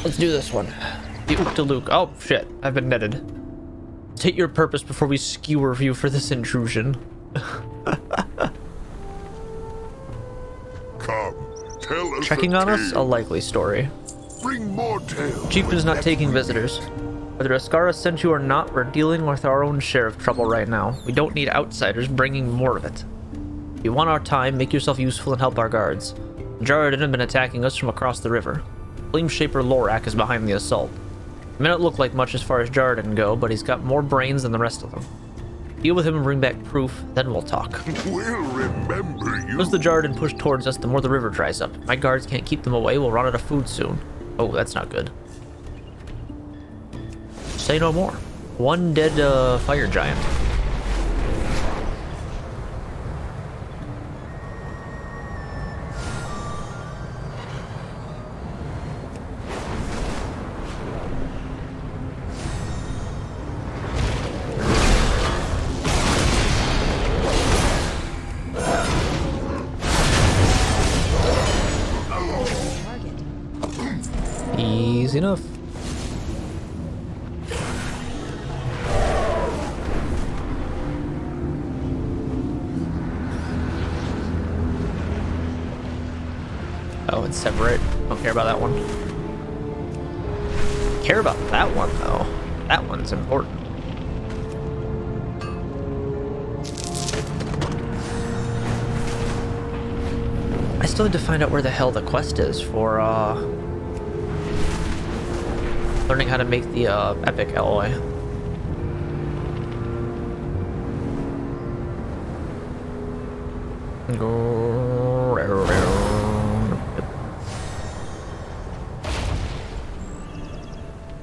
Let's do this one. The Uktuluk. Oh, shit. I've been netted. State your purpose before we skewer you for this intrusion. Come, tell us. Checking on us? A likely story. Bring more tales. Chieftain's not taking visitors. Whether Tuskarr sent you or not, we're dealing with our own share of trouble right now. We don't need outsiders bringing more of it. If you want our time, make yourself useful and help our guards. Jarden have been attacking us from across the river. Flame Shaper Lorak is behind the assault. He may not look like much as far as Jarden go, but he's got more brains than the rest of them. Deal with him and bring back proof, then we'll talk. We'll remember you. As the Jarden push towards us, the more the river dries up. My guards can't keep them away, we'll run out of food soon. Oh, that's not good. Say no more. One dead fire giant. Easy enough. Oh, it's separate. Don't care about that one. Care about that one though. That one's important. I still need to find out where the hell the quest is for learning how to make the epic alloy.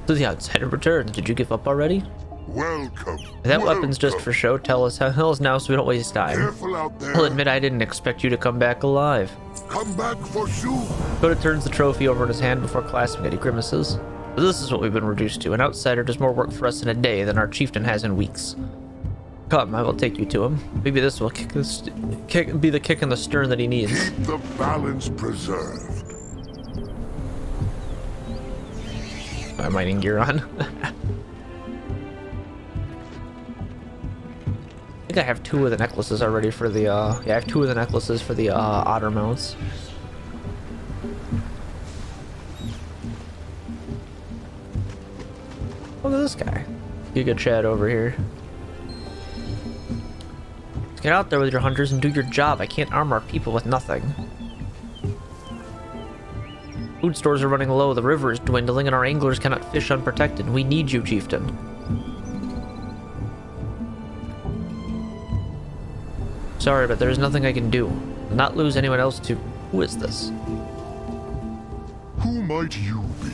So the outsider returns. Did you give up already? Welcome. If that weapon's just for show, tell us now so we don't waste time. Careful out there. I'll admit I didn't expect you to come back alive. Come back for soon. Koda turns the trophy over in his hand before clasping it. He grimaces. So this is what we've been reduced to. An outsider does more work for us in a day than our chieftain has in weeks. Come, I will take you to him. Maybe this will be the kick in the stern that he needs. Keep the balance preserved. My mining gear on. I think I have two of the necklaces already for the, yeah, I have two of the necklaces for the, otter mounts. Look at this guy. Giga Chad over here. Let's get out there with your hunters and do your job. I can't arm our people with nothing. Food stores are running low, the river is dwindling, and our anglers cannot fish unprotected. We need you, chieftain. Sorry, but there is nothing I can do. I'll not lose anyone else to... Who is this? Who might you be?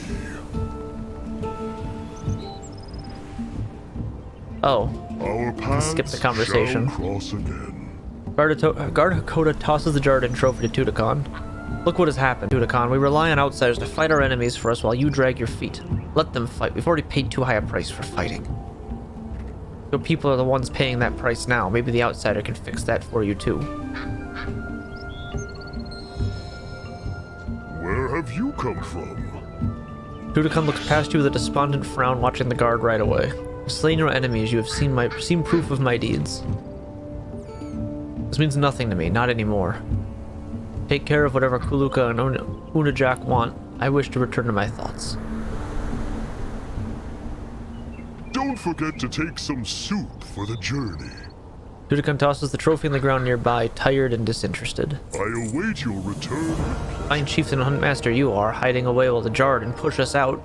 Oh. Our paths Skip the conversation. shall cross again. Guard Hakoda tosses the Jarden trophy to Tudakan. Look what has happened, Tudakan. We rely on outsiders to fight our enemies for us while you drag your feet. Let them fight. We've already paid too high a price for fighting. Your people are the ones paying that price now. Maybe the outsider can fix that for you too. Where have you come from? Tudakan looks past you with a despondent frown, watching the guard right away. You've slain your enemies. You have seen proof of my deeds. This means nothing to me, not anymore. Take care of whatever Kuluka and Unajak want. I wish to return to my thoughts. Don't forget to take some soup for the journey. Tudakan tosses the trophy on the ground nearby, tired and disinterested. I await your return. Fine chieftain and huntmaster you are, hiding away while the Jarden push us out.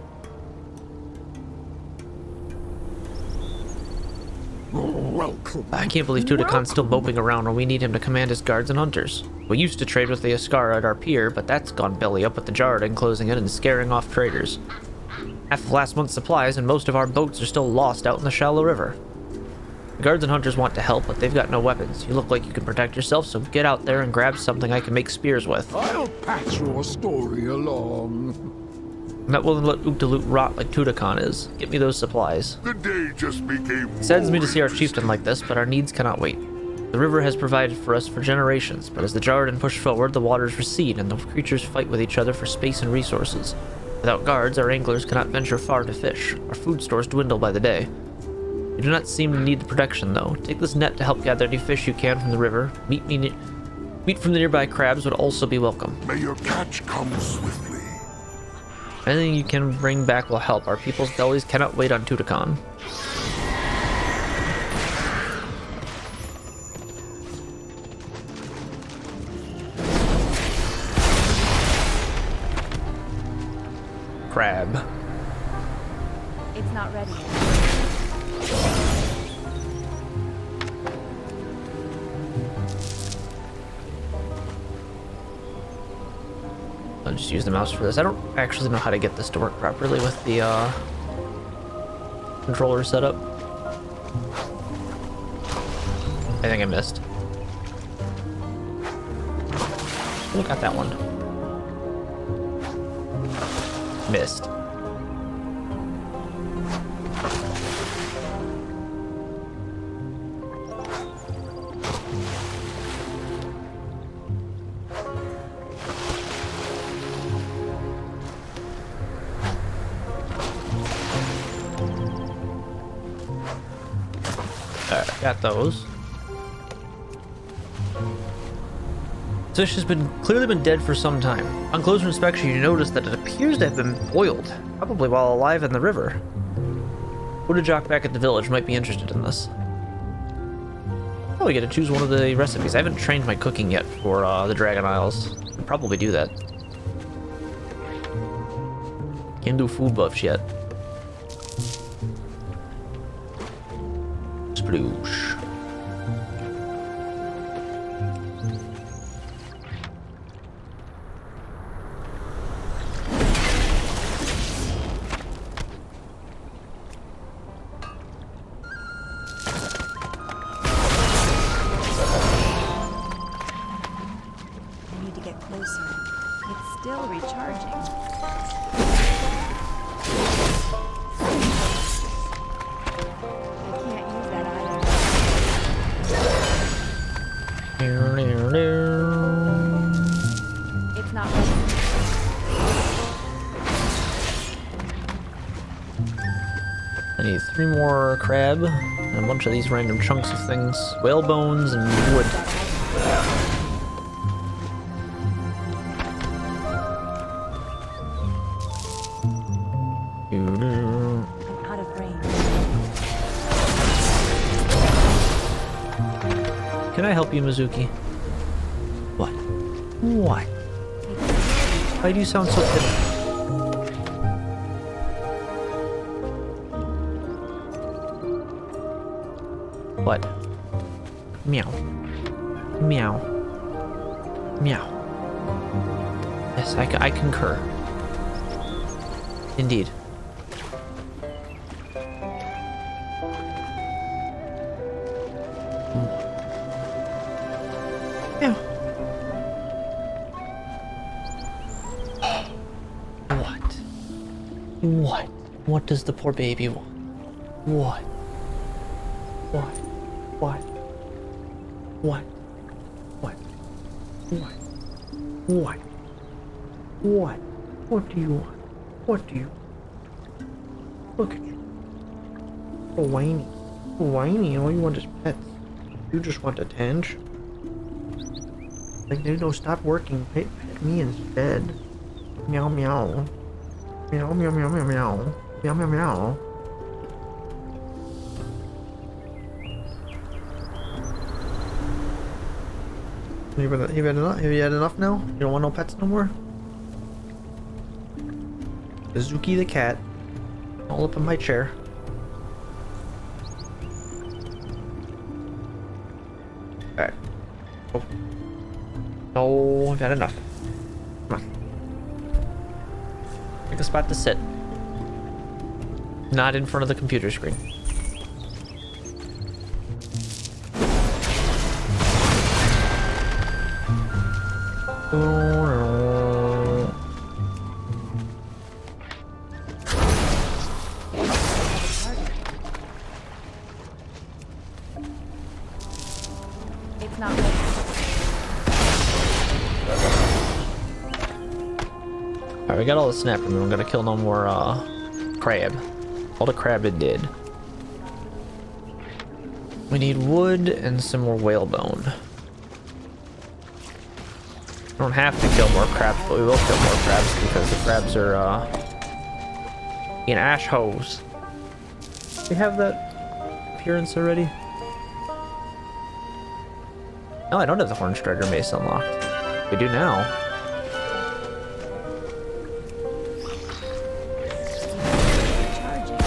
I can't believe Tudakan's still moping around when we need him to command his guards and hunters. We used to trade with the Tuskarr at our pier, but that's gone belly up with the Jarden closing in and scaring off traders. Half of last month's supplies and most of our boats are still lost out in the shallow river. The guards and hunters want to help, but they've got no weapons. You look like you can protect yourself, so get out there and grab something I can make spears with. I'll pass your story along. I'm not willing to let Uktuluk rot like Tudakan is. Get me those supplies. The day just became It saddens me to more see our interesting. chieftain like this, but our needs cannot wait. The river has provided for us for generations, but as the Jarden push forward, the waters recede and the creatures fight with each other for space and resources. Without guards, our anglers cannot venture far to fish. Our food stores dwindle by the day. You do not seem to need the protection, though. Take this net to help gather any fish you can from the river. Meat from the nearby crabs would also be welcome. May your catch come swiftly. Anything you can bring back will help. Our people's bellies cannot wait on Tuticon. Crab. It's not ready yet. I'll just use the mouse for this. I don't actually know how to get this to work properly with the controller setup. I think I missed. Look at that one. Missed. Alright, got those. This fish has clearly been dead for some time. On closer inspection, you notice that it appears to have been boiled, probably while alive in the river. Woodajok back at the village might be interested in this. Oh, we get to choose one of the recipes. I haven't trained my cooking yet for the Dragon Isles. I'll probably do that. Can't do food buffs yet. Sploosh. I need 3 more crab and a bunch of these random chunks of things. Whale bones and wood. I'm out of range. Can I help you, Mizuki? What? What? Why do you sound so pitiful? What? Meow. Meow. Meow. Yes, I concur. Indeed. Meow. What? What? What does the poor baby want? What? What? What? What? What? What? What? What? What do you want? What do you want? Look at you. So whiny. So whiny. All you want is pets. You just want attention. Like, no, stop working. Pet me instead. Meow meow. Meow meow meow meow meow. Meow meow meow. Have you had enough now? You don't want no pets no more? Mizuki the cat. All up in my chair. Alright. Oh. No, I've had enough. Come on. Pick a spot to sit. Not in front of the computer screen. It's not ready. Alright, we got all the snap and we're gonna kill no more crab. All the crab it did. We need wood and some more whalebone. We don't have to kill more crabs, but we will kill more crabs because the crabs are being ash hoes. We have that appearance already? No, I don't have the Horn Strider Mace unlocked. We do now. Charging.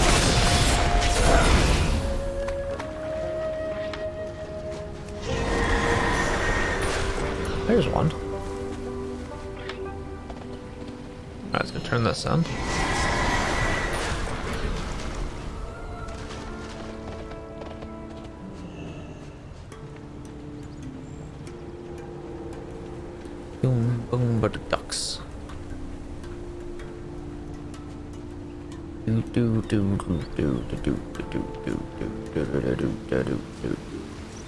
There's one. Alright, let's go turn this on. Boom, boom, but the ducks. Do do do do do do do do do do do do do do.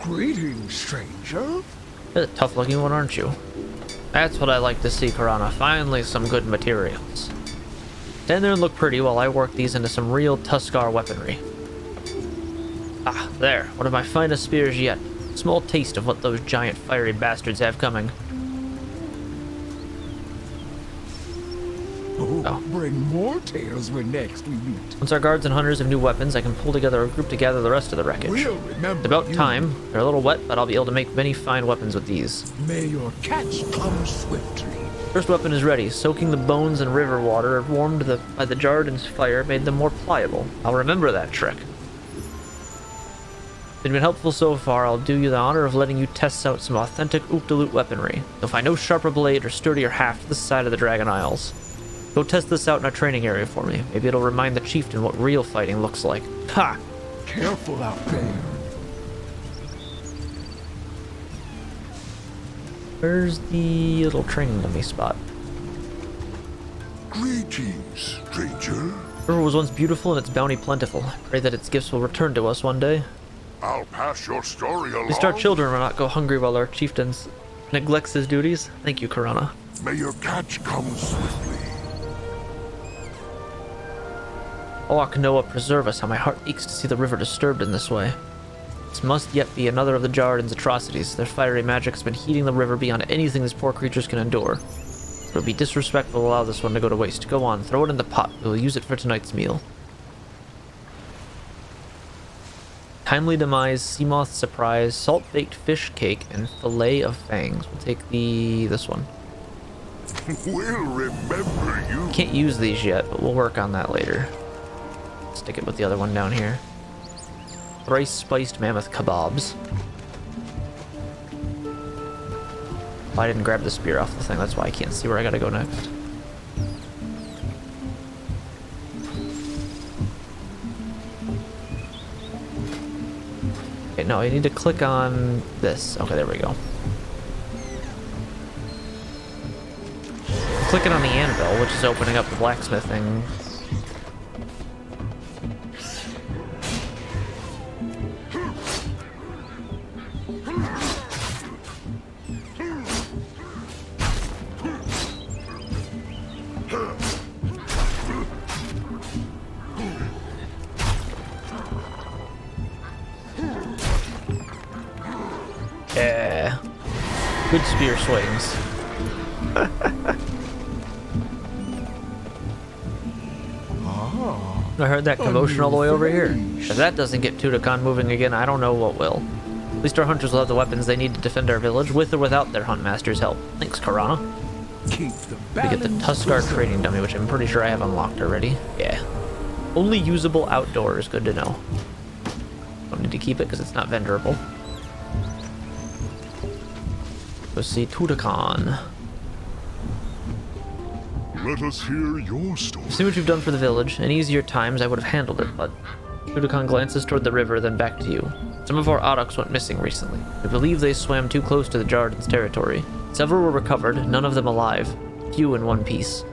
Greetings, stranger. You're a tough-looking one, aren't you? That's what I like to see, Karana. Finally, some good materials. Stand there and look pretty while I work these into some real Tuskarr weaponry. Ah, there. One of my finest spears yet. Small taste of what those giant fiery bastards have coming. Bring more tales when next we meet. Once our guards and hunters have new weapons, I can pull together a group to gather the rest of the wreckage. We'll remember It's about you. time. They're a little wet, but I'll be able to make many fine weapons with these. May your catch come swiftly. First weapon is ready. Soaking the bones in river water warmed by the Jarden's fire made them more pliable. I'll remember that trick. It's been helpful so far. I'll do you the honor of letting you test out some authentic Uktuluk weaponry. You'll find no sharper blade or sturdier haft this side of the Dragon Isles. Go test this out in our training area for me. Maybe it'll remind the chieftain what real fighting looks like. Ha! Careful out there. Where's the little training dummy spot? Greetings, stranger. The river was once beautiful and its bounty plentiful. I pray that its gifts will return to us one day. I'll pass your story along. At least our children will not go hungry while our chieftain neglects his duties. Thank you, Karana. May your catch come swiftly. Oh, Aknoa, preserve us, how my heart aches to see the river disturbed in this way. This must yet be another of the Jarden's atrocities. Their fiery magic has been heating the river beyond anything these poor creatures can endure. It would be disrespectful to allow this one to go to waste. Go on, throw it in the pot. We will use it for tonight's meal. Timely demise, Seamoth surprise, salt-baked fish cake, and fillet of fangs. We'll take this one. We'll remember you. Can't use these yet, but we'll work on that later. Stick it with the other one down here. Thrice spiced mammoth kebabs. Oh, I didn't grab the spear off the thing, that's why I can't see where I gotta go next. Okay, no, I need to click on this. Okay, there we go. I'm clicking on the anvil, which is opening up the blacksmithing. Yeah. Good spear swings. I heard that commotion all the way over here. If that doesn't get Tudakan moving again, I don't know what will. At least our hunters will have the weapons they need to defend our village, with or without their hunt master's help. Thanks, Karana. Keep the We get the balance Tuskarr preserved. trading dummy, which I'm pretty sure I have unlocked already. Yeah. Only usable outdoors, good to know. Don't need to keep it because it's not vendorable. Let's see Tudakan. Let us hear your story. See what you've done for the village. In easier times, I would have handled it, but... Tudakan glances toward the river, then back to you. Some of our Audoks went missing recently. We believe they swam too close to the Jarden's territory. Several were recovered, none of them alive. Few in one piece.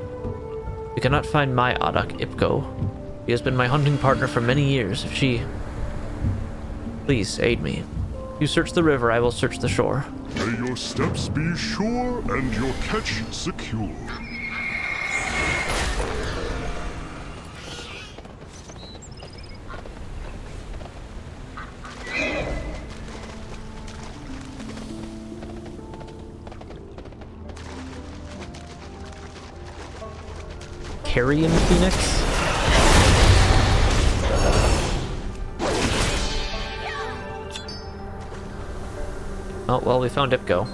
We cannot find my Audok, Ipko. She has been my hunting partner for many years. If she... Please, aid me. You search the river, I will search the shore. May your steps be sure and your catch secure. carrion phoenix? Oh, well, we found Ipko.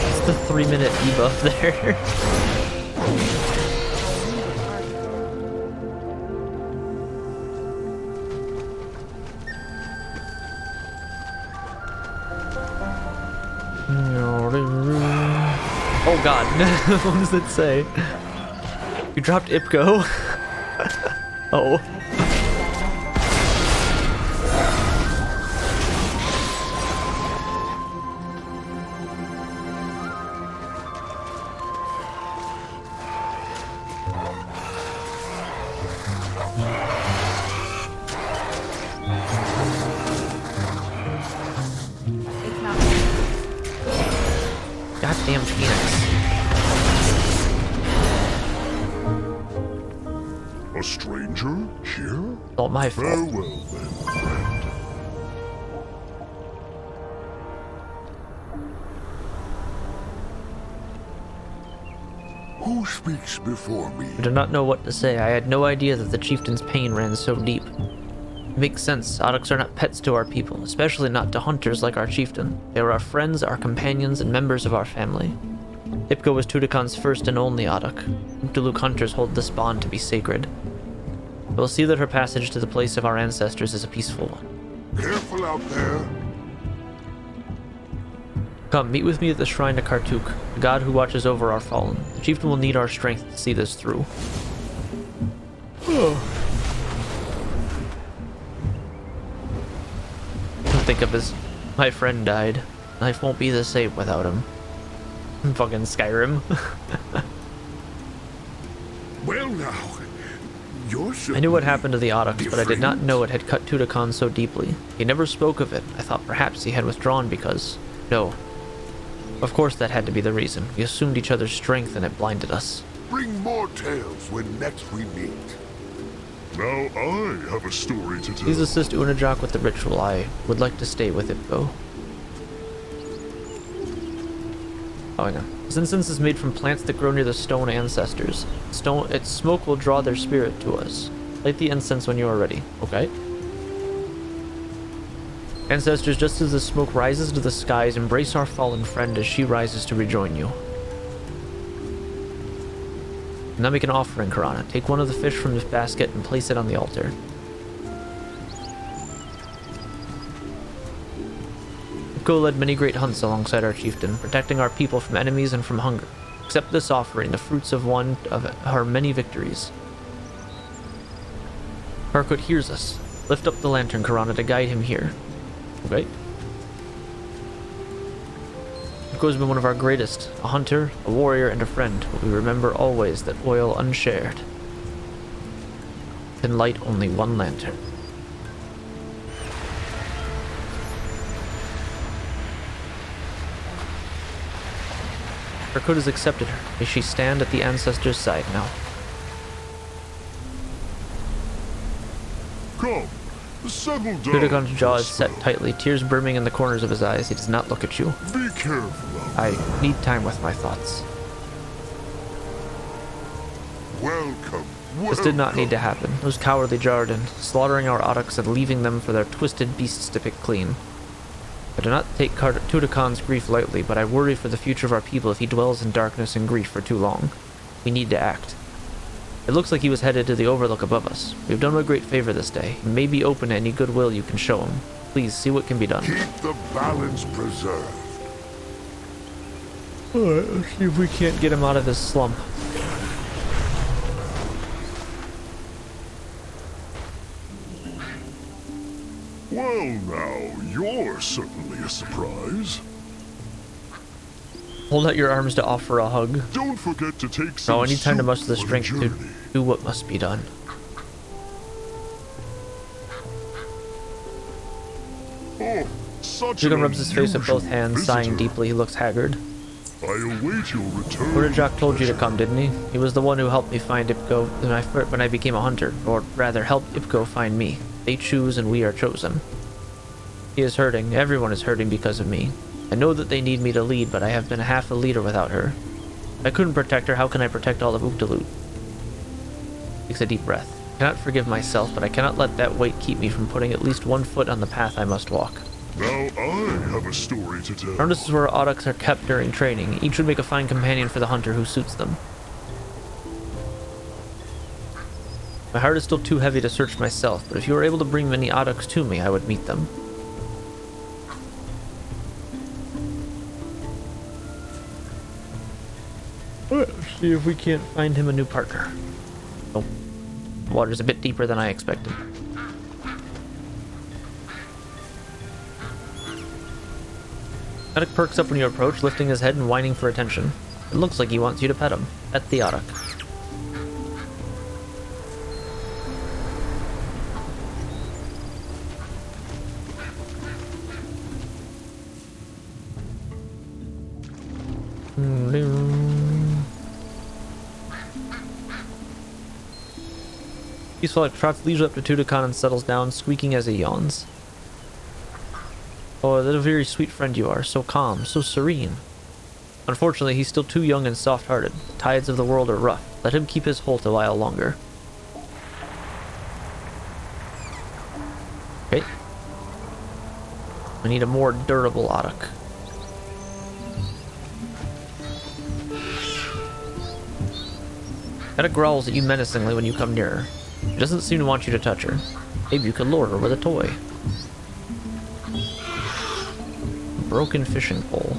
It's the 3-minute debuff there. Oh god, what does it say? You dropped Ipko. Oh. Goddamn Phoenix. A stranger here? Not my fault. Farewell then, friend. Who speaks before me? I do not know what to say. I had no idea that the chieftain's pain ran so deep. It makes sense. Auduks are not pets to our people, especially not to hunters like our chieftain. They were our friends, our companions, and members of our family. Ipko was Tudakan's first and only Auduk. Uktuluk hunters hold this bond to be sacred. We'll see that her passage to the place of our ancestors is a peaceful one. Careful out there. Come, meet with me at the shrine to Kartuk, the god who watches over our fallen. The chieftain will need our strength to see this through. Think of as my friend died. Life won't be the same without him. Fucking Skyrim. Well now, you're I knew what happened to the Auduks, but I did not know it had cut Tudakan so deeply. He never spoke of it. I thought perhaps he had withdrawn because... No. Of course that had to be the reason. We assumed each other's strength and it blinded us. Bring more tales when next we meet. Now I have a story to tell. Please assist Unajak with the ritual. I would like to stay with Ipko. Oh, hang on. This incense is made from plants that grow near the stone ancestors. Its smoke will draw their spirit to us. Light the incense when you are ready. Okay. Ancestors, just as the smoke rises to the skies, embrace our fallen friend as she rises to rejoin you. Now make an offering, Karana. Take one of the fish from this basket and place it on the altar. Ipko led many great hunts alongside our chieftain, protecting our people from enemies and from hunger. Accept this offering, the fruits of one of her many victories. Harkut hears us. Lift up the lantern, Karana, to guide him here. Okay. Ipko has been one of our greatest, a hunter, a warrior, and a friend, but we remember always that oil unshared can light only one lantern. Harkut has accepted her. May she stand at the ancestor's side now. Come, settle down. Tudakan's jaw is set tightly, tears brimming in the corners of his eyes. He does not look at you. Be careful. I need time with my thoughts. Welcome. This did not need to happen. Those cowardly Jarden, slaughtering our Auduks and leaving them for their twisted beasts to pick clean. I do not take Tudakan's grief lightly, but I worry for the future of our people if he dwells in darkness and grief for too long. We need to act. It looks like he was headed to the overlook above us. We've done him a great favor this day. He may be open to any goodwill you can show him. Please, see what can be done. Keep the balance preserved. Alright, let's see if we can't get him out of this slump. Well now, you're certainly a surprise. Hold out your arms to offer a hug. Don't forget to take some No, I need time to soup muster the for strength to journey. do what must be done. Oh, such an Tukan rubs his face with both unusual hands, sighing visitor. deeply. He looks haggard. I await your return. Urajak told you to come, didn't he? He was the one who helped me find Ipko when I became a hunter, or rather, helped Ipko find me. They choose and we are chosen. He is hurting. Everyone is hurting because of me. I know that they need me to lead, but I have been half a leader without her. If I couldn't protect her, how can I protect all of Uktuluk? Takes a deep breath. I cannot forgive myself, but I cannot let that weight keep me from putting at least one foot on the path I must walk. Now I have a story to tell. Around this is where aurochs are kept during training. Each would make a fine companion for the hunter who suits them. My heart is still too heavy to search myself, but if you were able to bring many aurochs to me, I would meet them. Let's see if we can't find him a new partner. Oh, the water's a bit deeper than I expected. Auroch perks up when you approach, lifting his head and whining for attention. It looks like he wants you to pet him. Pet the Auroch. Peaceful like trots leads up to Tudakan and settles down, squeaking as he yawns. Oh, what a very sweet friend you are, so calm, so serene. Unfortunately, he's still too young and soft-hearted. The tides of the world are rough. Let him keep his holt a while longer. Okay. We need a more durable Auroch. Auroch growls at you menacingly when you come nearer. She doesn't seem to want you to touch her. Maybe you could lure her with a toy. Broken fishing pole.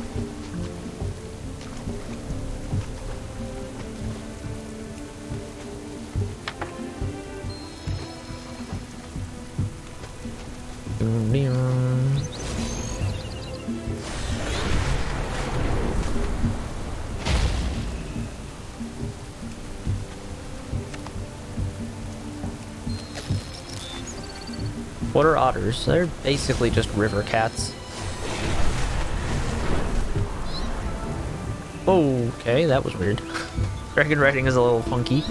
What are otters? They're basically just river cats. Okay, that was weird. Dragon riding is a little funky.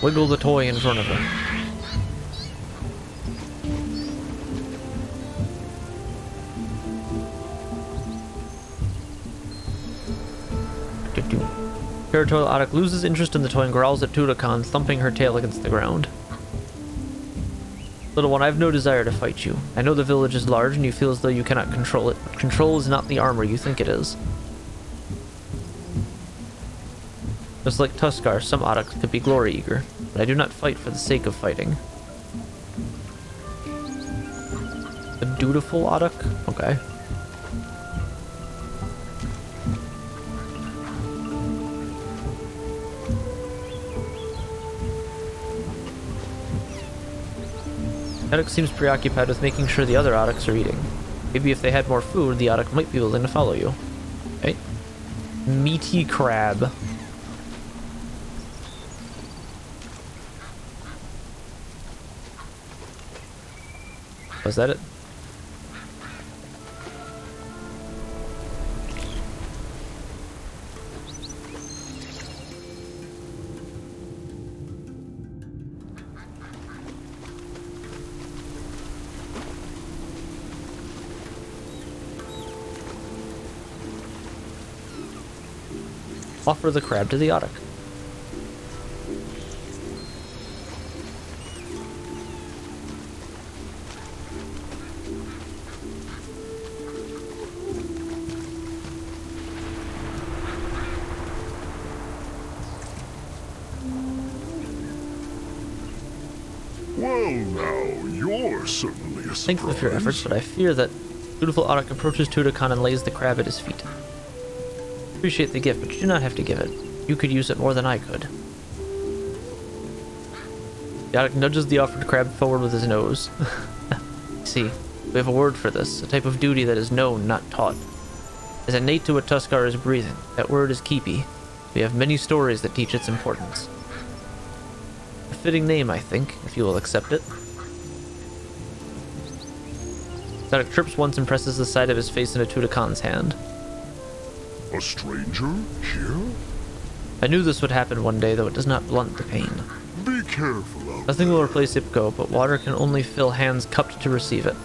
Wiggle the toy in front of her. Territorial Auroch loses interest in the toy and growls at Tudakan, thumping her tail against the ground. Little one, I have no desire to fight you. I know the village is large and you feel as though you cannot control it, but control is not the armor you think it is. Just like Tuskarr, some aurochs could be glory-eager, but I do not fight for the sake of fighting. A dutiful auroch? Okay. Auroch seems preoccupied with making sure the other aurochs are eating. Maybe if they had more food, the auroch might be willing to follow you. Okay. Meaty crab. Was that it? Offer the crab to the auroch. Well now, you're certainly a surprise. Thankful for your efforts, but I fear that beautiful auroch approaches Tudakan and lays the crab at his feet. Appreciate the gift, but you do not have to give it. You could use it more than I could. The auroch nudges the offered crab forward with his nose. See, we have a word for this, a type of duty that is known, not taught. As innate to what Tuskarr is breathing, that word is keepy. We have many stories that teach its importance. A fitting name, I think, if you will accept it. Sonic trips once and presses the side of his face into Tudakan's hand. A stranger here? I knew this would happen one day, though it does not blunt the pain. Be careful out Nothing will replace Ipko, but water can only fill hands cupped to receive it.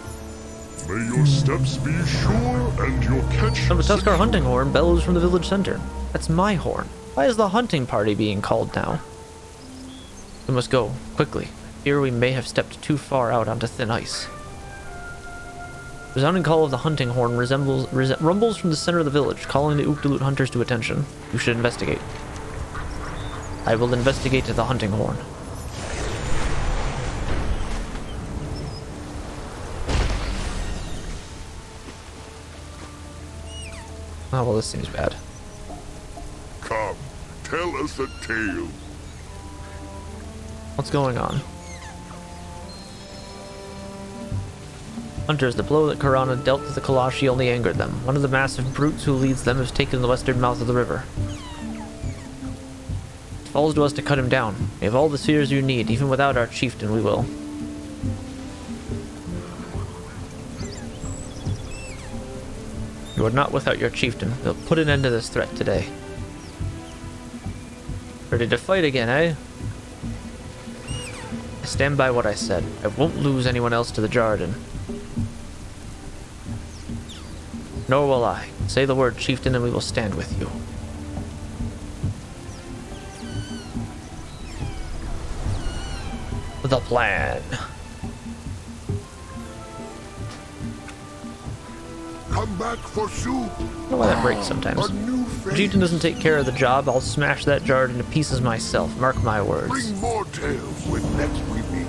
May your steps be sure and your catch. Son of a Tuskarr hunting horn bellows from the village center. That's my horn. Why is the hunting party being called now? We must go, quickly. Fear we may have stepped too far out onto thin ice. The resounding call of the hunting horn rumbles from the center of the village, calling the Uktuluk hunters to attention. You should investigate. I will investigate the hunting horn. Oh, well, this seems bad. Come, tell us a tale. What's going on? Hunters, the blow that Karana dealt to the Kalashi only angered them. One of the massive brutes who leads them has taken the western mouth of the river. It falls to us to cut him down. We have all the spears you need. Even without our chieftain, we will. You are not without your chieftain. We'll put an end to this threat today. Ready to fight again, eh? I stand by what I said. I won't lose anyone else to the Jarden. Nor will I. Say the word, chieftain, and we will stand with you. The plan. Come back for soup. I don't know why that breaks sometimes. A new If face. Chieftain doesn't take care of the job, I'll smash that Jarden to pieces myself. Mark my words. Bring more tales when next we meet.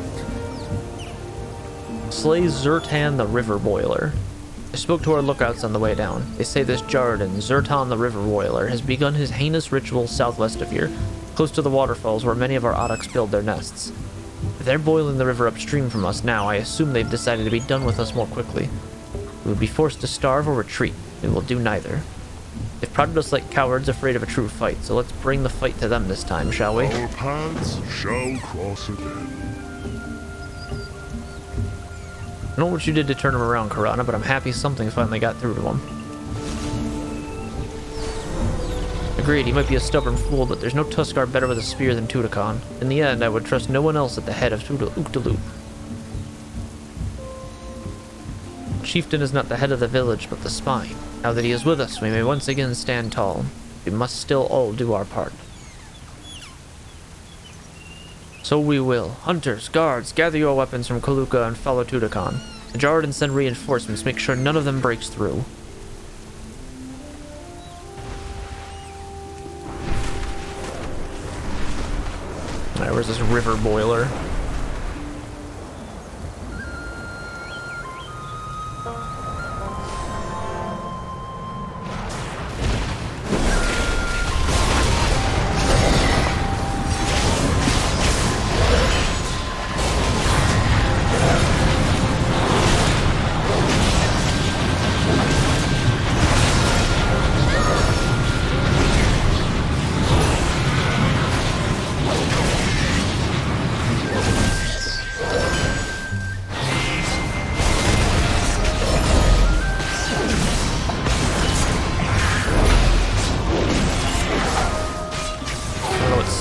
Slay Zertan the River Boiler. I spoke to our lookouts on the way down. They say this Jarden, Zertan the River Boiler, has begun his heinous ritual southwest of here, close to the waterfalls where many of our Aurochs build their nests. If they're boiling the river upstream from us now, I assume they've decided to be done with us more quickly. We would be forced to starve or retreat. We will do neither. They've prodded us like cowards afraid of a true fight, so let's bring the fight to them this time, shall we? Our paths shall cross again. I don't know what you did to turn him around, Karana, but I'm happy something finally got through to him. Agreed, he might be a stubborn fool, but there's no Tuskarr better with a spear than Tudakan. In the end, I would trust no one else at the head of Uktuluk. Chieftain is not the head of the village, but the spine. Now that he is with us, we may once again stand tall. We must still all do our part. So we will. Hunters, guards, gather your weapons from Kaluka and follow Tudakan. The Jarden send reinforcements, make sure none of them breaks through. Alright, where's this river boiler?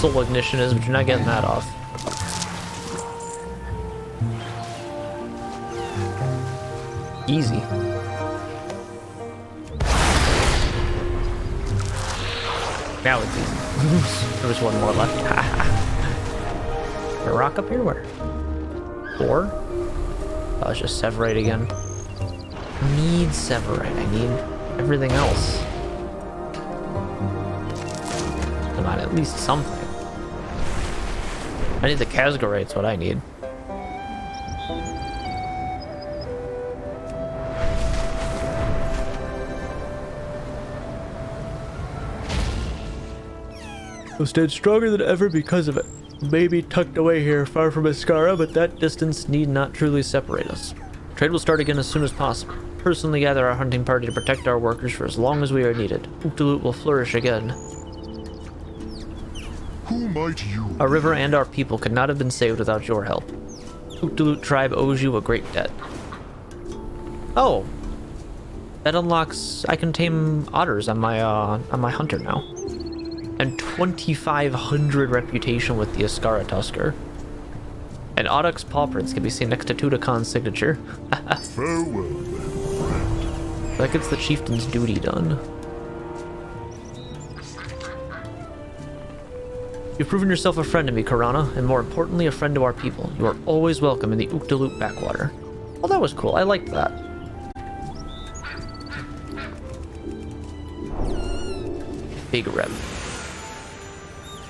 Soul ignition is, but you're not getting that off. Easy. Now it's easy. There's one more left. A rock up here? Where? 4? Oh, it's just Severite again. I need Severite. I need everything else. Come on, at least something. I need the Kazgarate's what I need. I'll stand stronger than ever because of it. Maybe tucked away here, far from Iskara, but that distance need not truly separate us. Trade will start again as soon as possible. personally gather our hunting party to protect our workers for as long as we are needed. Uktuluk will flourish again. Who might you Our river and our people could not have been saved without your help. Uktuluk tribe owes you a great debt. Oh, that unlocks. I can tame otters on my hunter now, and 2,500 reputation with the Uktuluk Tuskarr. And Autuk's paw prints can be seen next to Tudakan's signature. farewell then, friend? That gets the chieftain's duty done. You've proven yourself a friend to me, Karana, and more importantly, a friend to our people. You are always welcome in the Uktuluk backwater. Well, that was cool. I liked that. Big rep.